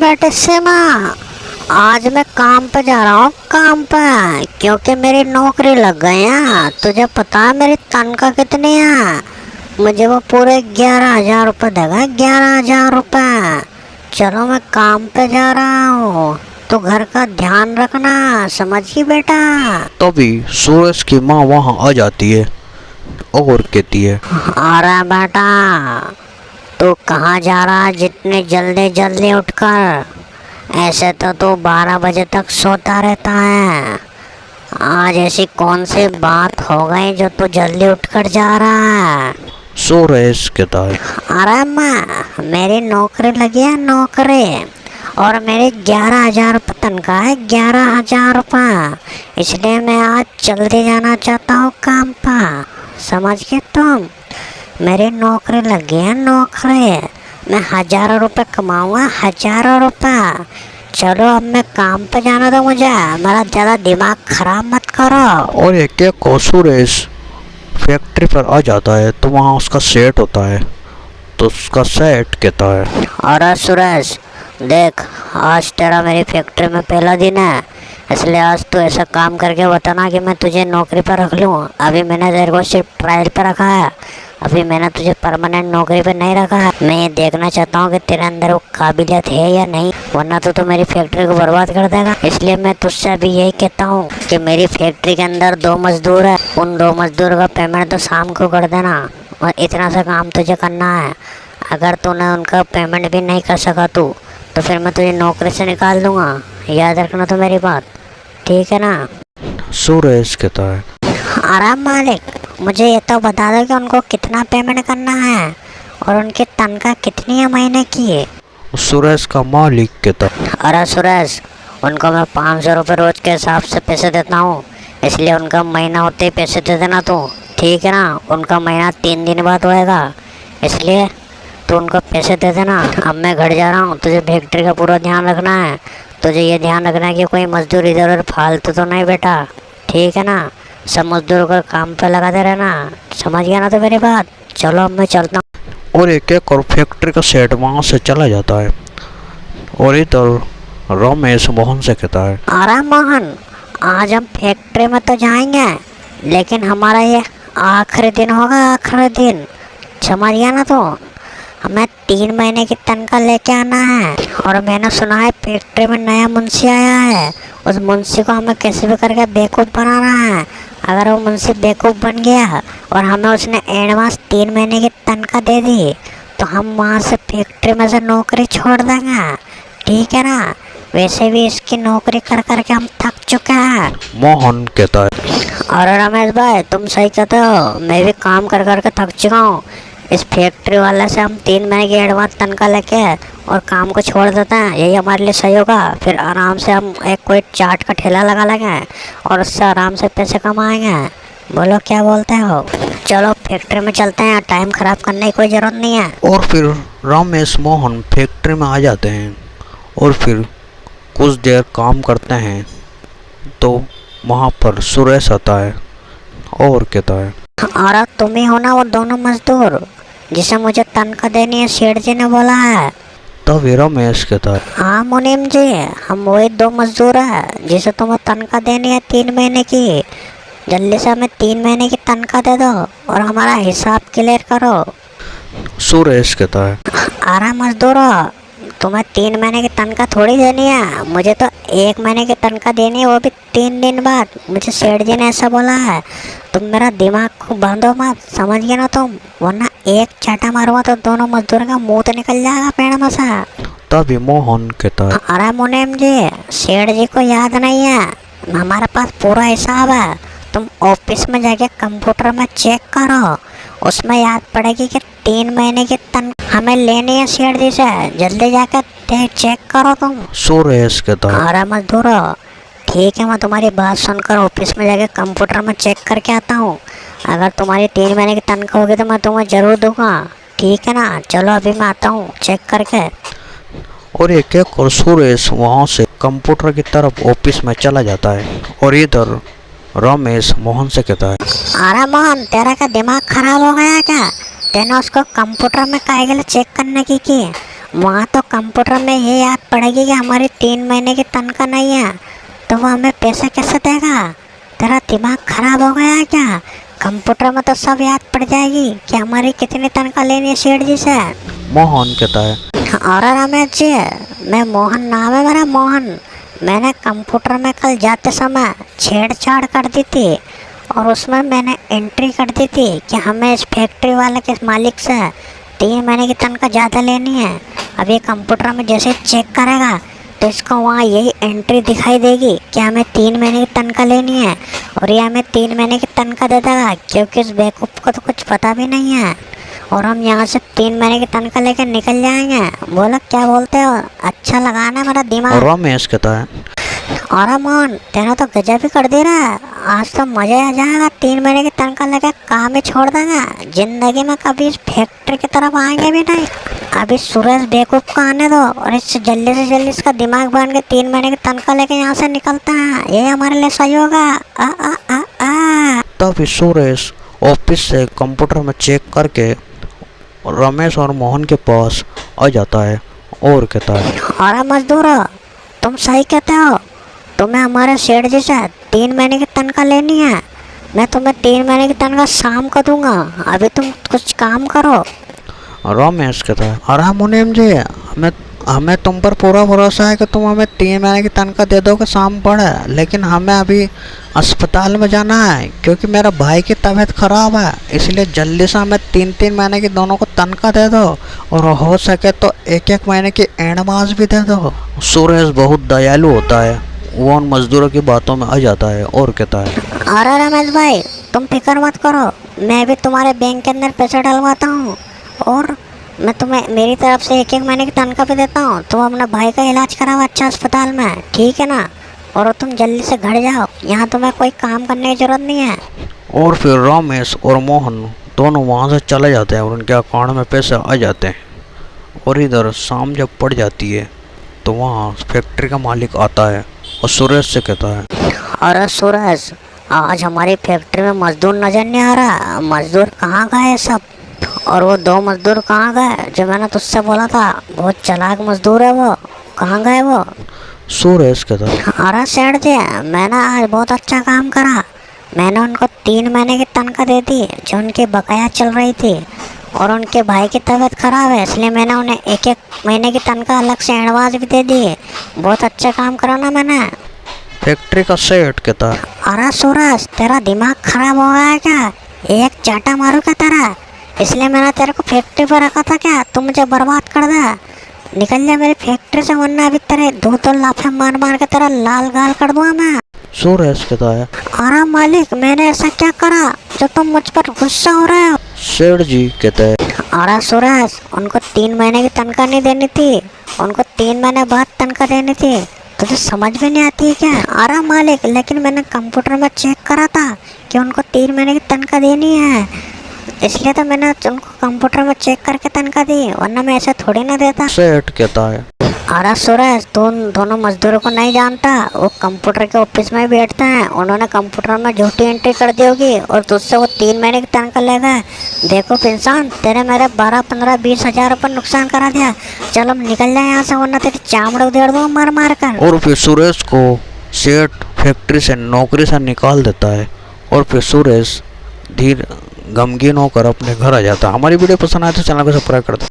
बेटे सीमा, आज मैं काम पे जा रहा हूँ, काम पे, क्योंकि मेरी नौकरी लग गई है। तुझे पता है मेरी तनख्वाह कितनी है? मुझे वो पूरे 11,000 रुपये देगा, 11,000 रुपये। चलो मैं काम पे जा रहा हूँ, तो घर का ध्यान रखना, समझी बेटा। तभी सूरज की माँ वहाँ आ जाती है और कहती है, अरे बेटा, तू कहाँ जा रहा है जितनी जल्दी जल्दी उठकर? ऐसे तो तू 12 बजे तक सोता रहता है। आज ऐसी कौन सी बात हो गई जो तू जल्दी उठकर जा रहा है? सूरज कहता है, अरे माँ, मेरी नौकरी लगी है, नौकरी, और मेरी 11,000 रुपये तनख्वाह है, 11,000 रुपये। इसलिए मैं आज जल्दी जाना चाहता हूँ काम पर, समझ गए तुम? मेरी नौकरी लगी है, नौकरी, मैं हज़ारों रुपये कमाऊँगा, हज़ारों रुपये। चलो अब मैं काम पे जाना दो मुझे, मेरा ज़्यादा दिमाग खराब मत करो। और एक एक को सूरज फैक्ट्री पर आ जाता है तो वहाँ उसका सेठ होता है। तो उसका सेठ कहता है, अरे सूरज देख, आज तेरा मेरी फैक्ट्री में पहला दिन है, इसलिए आज तू ऐसा काम करके बताना कि मैं तुझे नौकरी पर रख लूँ। अभी मैंने तेरे को सिर्फ ट्रायल पर रखा है, अभी मैंने तुझे परमानेंट नौकरी पर नहीं रखा है। मैं ये देखना चाहता हूँ कि तेरे अंदर वो काबिलियत है या नहीं, वरना तो मेरी फैक्ट्री को बर्बाद कर देगा। इसलिए मैं तुझसे अभी यही कहता हूँ कि मेरी फैक्ट्री के अंदर 2 मजदूर है, उन 2 मजदूर का पेमेंट तो शाम को कर देना, और इतना सा काम तुझे करना है। अगर तूने उनका पेमेंट भी नहीं कर सका तो फिर मैं तुझे नौकरी से निकाल दूंगा। याद रखना तो मेरी बात, ठीक है ना? सूरज कहता है, आराम मालिक, मुझे ये तो बता दो कि उनको कितना पेमेंट करना है और उनकी तनख्वाह कितनी है महीने की? सूरज का मालिक कहता है, अरे सूरज, उनको मैं 500 रुपये रोज के हिसाब से पैसे देता हूँ, इसलिए उनका महीना होते ही पैसे दे देना तू, ठीक है ना? उनका महीना 3 दिन बाद होएगा, इसलिए तो उनको पैसे दे देना। अब मैं घर जा रहा हूँ, तुझे फैक्ट्री का पूरा ध्यान रखना है। तुझे ये ध्यान रखना है कि कोई मजदूर इधर उधर फालतू तो नहीं बेटा, ठीक है ना? सब मजदूरों को काम पे लगाते रहना, समझ गया ना तो मेरी बात? चलो अब मैं चलता हूँ। और एक एक और फैक्ट्री का सेठ वहाँ से चला जाता है। और इधर रमेश मोहन से कहता है, अरे मोहन, आज हम फैक्ट्री में तो जाएंगे, लेकिन हमारा ये आखिरी दिन होगा, आखिरी दिन, समझ गया ना? तो हमें 3 महीने की तनख्वाह लेके आना है। और मैंने सुना है फैक्ट्री में नया मुंशी आया है, उस मुंशी को हमें कैसे भी करके बेवकूफ़ बनाना है। अगर वो मुंशी बेवकूफ़ बन गया और हमें उसने एडवांस 3 महीने की तनख्वाह दे दी, तो हम वहाँ से फैक्ट्री में से नौकरी छोड़ देंगे, ठीक है ना? वैसे भी इसकी नौकरी कर करके हम थक चुके हैं। मोहन कहता है, अरे रमेश भाई, तुम सही कहते हो, मैं भी काम कर करके थक चुका हूँ। इस फैक्ट्री वाले से हम 3 महीने की एडवांस तनख्वाह लेके और काम को छोड़ देते हैं, यही हमारे लिए सही होगा। फिर आराम से हम एक कोई चाट का ठेला लगा लेंगे और उससे आराम से पैसे कमाएंगे। बोलो क्या बोलते हो? चलो फैक्ट्री में चलते हैं, टाइम ख़राब करने की कोई ज़रूरत नहीं है। और फिर रमेश मोहन फैक्ट्री में आ जाते हैं और फिर कुछ देर काम करते हैं तो वहाँ पर सुरेश आता है और कहता है, और तुम ही हो ना वो दोनों मजदूर जिसे मुझे तनख्वाह देनी है, सेठ जी ने बोला है? तभी रमेश कहता है, हाँ मुनीम जी, हम वही 2 मजदूर हैं जिसे तुम्हें तनख्वाह देनी है 3 महीने की। जल्दी से हमें 3 महीने की तनख्वाह दे दो और हमारा हिसाब क्लियर करो। सुरेश कहता है, अरे मजदूरों, तुम्हें 3 महीने की तनख्वाह थोड़ी देनी है, मुझे तो 1 महीने की तनख्वाह देनी है, वो भी 3 दिन बाद। मुझे सेठ जी ने ऐसा बोला है। तुम मेरा दिमाग को बांधो मत, समझ गए ना तुम? वरना एक चाटा मारूंगा तो दोनों मजदूरों का मुंह तो निकल जाएगा पेड़ में से। तभी मोहन कहता है, अरे मुनीम जी, सेठ जी को याद नहीं है, हमारे पास पूरा हिसाब है। तुम ऑफिस में जाके कंप्यूटर में चेक करो, उसमें याद पड़ेगी कि 3 महीने की तनख्वाह हमें लेनी है सेठ जी से। जल्दी जाकर चेक करो तुम। सुरेश कहता है, अरे मजदूरों, ठीक है, मैं तुम्हारी बात सुनकर ऑफिस में जाके कंप्यूटर में चेक करके आता हूँ। अगर तुम्हारी 3 महीने की तनख्वाह होगी तो मैं तुम्हें ज़रूर दूंगा, ठीक है ना? चलो अभी मैं आता हूँ चेक करके। और एक एक और सुरेश वहाँ से कंप्यूटर की तरफ ऑफिस में चला जाता है। और इधर रमेश मोहन से कहता है, अरे मोहन, तेरा क्या दिमाग खराब हो गया क्या? तेने उसको कंप्यूटर में काहे के लिए चेक करने की? वहाँ तो कंप्यूटर में ये याद पड़ेगी कि हमारी 3 महीने की तनख्वाह नहीं है, तो वो हमें पैसे कैसे देगा? तेरा दिमाग खराब हो गया है क्या? कंप्यूटर में तो सब याद पड़ जाएगी कि हमारी कितनी तनख्वाह लेनी है सेठ जी से। मोहन कहता है। और रमेश जी, मैं मोहन, नाम है मेरा मोहन। मैंने कंप्यूटर में कल जाते समय छेड़छाड़ कर दी थी और उसमें मैंने एंट्री कर दी थी कि हमें इस फैक्ट्री वाले के मालिक से 3 महीने की तनख्वाह ज़्यादा लेनी है। अब ये कंप्यूटर में जैसे चेक करेगा तो इसको वहाँ यही एंट्री दिखाई देगी कि हमें 3 महीने की तनख्वाह लेनी है, और ये हमें 3 महीने की तनख्वाह दे देगा, क्योंकि इस बेवकूफ़ को तो कुछ पता भी नहीं है। और हम यहाँ से 3 महीने की तनख्वाह लेकर निकल जाएंगे। बोलो क्या बोलते हो? अच्छा लगा ना मेरा दिमाग? रमेश कहता है। अरे मोहन, तेने तो गजब ही कर दे रहा है। आज तो मजा आ जाएगा। 3 महीने की तनख्वाह लेकर काम ही छोड़ देंगे। जिंदगी में कभी इस फैक्ट्री की तरफ आएंगे भी नहीं। अभी सुरेश बेवकूफ़ को आने दो और इससे जल्दी से जल्दी इसका दिमाग बन के 3 महीने की तनख्वाह लेके यहाँ से निकलता है। ये हमारे लिए सही होगा। आ आ आ आ तभी सुरेश ऑफिस से कंप्यूटर में चेक करके रमेश और मोहन के पास आ जाता है और कहता है। अरे मजदूरों, तुम सही कहते हो। तुम्हें हमारे सेठ जी से 3 महीने की तनख्वाह लेनी है। मैं तुम्हें 3 महीने की तनख्वाह शाम को दूंगा। अभी तुम कुछ काम करो। रमेश कहता है। अरे मुनीम जी, हमें तुम पर पूरा भरोसा है कि तुम हमें 3 महीने की तनख्वाह दे दोगे शाम पड़े, लेकिन हमें अभी अस्पताल में जाना है क्योंकि मेरा भाई की तबीयत खराब है। इसलिए जल्दी से हमें 3-3 महीने की दोनों को तनख्वाह दे दो, और हो सके तो 1-1 महीने की एडवांस भी दे दो। सुरेश बहुत दयालु होता है। वो उन मजदूरों की बातों में आ जाता है और कहता है। अरे रमेश भाई, तुम फिक्र मत करो। मैं भी तुम्हारे बैंक के अंदर पैसे डलवाता हूँ, और मैं तुम्हें मेरी तरफ से 1-1 महीने की तनख्वाह भी देता हूँ। तुम अपने भाई का इलाज कराओ अच्छा अस्पताल में, ठीक है ना? और तुम जल्दी से घर जाओ। यहाँ तुम्हें कोई काम करने की जरूरत नहीं है। और फिर रमेश और मोहन दोनों वहाँ से चले जाते हैं और उनके अकाउंट में पैसे आ जाते हैं। और इधर शाम जब पड़ जाती है तो वहाँ फैक्ट्री का मालिक आता है और सुरेश से कहता है। अरे सुरेश, आज हमारी फैक्ट्री में मजदूर नजर नहीं आ रहा। मजदूर कहाँ गए सब? और वो 2 मजदूर कहाँ गए जो मैंने तुझसे बोला था? बहुत चालाक मजदूर है वो, कहाँ गए वो? सुरेश कहता है। अरे सेठ जी, मैंने आज बहुत अच्छा काम करा। मैंने उनको 3 महीने की तनख्वाह दे दी जो उनकी बकाया चल रही थी, और उनके भाई की तबीयत खराब है इसलिए मैंने उन्हें 1-1 महीने की तनख्वाह अलग से एडवांस भी दे दी। बहुत अच्छा काम करा ना मैंने। फैक्ट्री का सेठ कहता है। अरे सूरज, तेरा दिमाग खराब हो गया है क्या? एक चाटा मारू क्या तेरा? इसलिए मैंने तेरे को फैक्ट्री पर रखा था क्या? तू मुझे बर्बाद कर दे। निकल जा मेरी फैक्ट्री से, वरना अभी तेरे 2 लाफे मार मार के तेरा लाल गाल कर दूंगा मैं। सुरेश कहता है। अरे मालिक, मैंने ऐसा क्या करा जो तुम मुझ पर गुस्सा हो रहे हो? सेठ जी कहते हैं। अरे सूरज, उनको 3 महीने की तनख्वाह नहीं देनी थी, उनको 3 महीने बाद तनख्वाह देनी थी। तुझे समझ में नहीं आती है क्या? अरे मालिक, लेकिन मैंने कंप्यूटर में चेक करा था कि उनको 3 महीने की तनख्वाह देनी है, इसलिए तो मैंने उनको कंप्यूटर में चेक करके तनख्वाह दी, वरना मैं ऐसे थोड़ी ना देता। सेठ कहता है। अरे सूरज, तुम दोनों मजदूरों को नहीं जानता। वो कंप्यूटर के ऑफिस में बैठते हैं। उन्होंने कंप्यूटर में झूठी एंट्री कर दी होगी और तुझसे वो 3 महीने की तनख्वाह लेगा। देखो इंसान, तेरे मेरे 12, 15, 20 हजार रुपये नुकसान करा दिया। चलो निकल जाए यहाँ से, वरना तेरी चामड़ उधेड़ दूंगा मार मार कर। और फिर सुरेश को सेठ फैक्ट्री से नौकरी से निकाल देता है और फिर सुरेश गमगीन होकर अपने घर आ जाता है। हमारी वीडियो पसंद आए तो चैनल को सब्सक्राइब कर दो।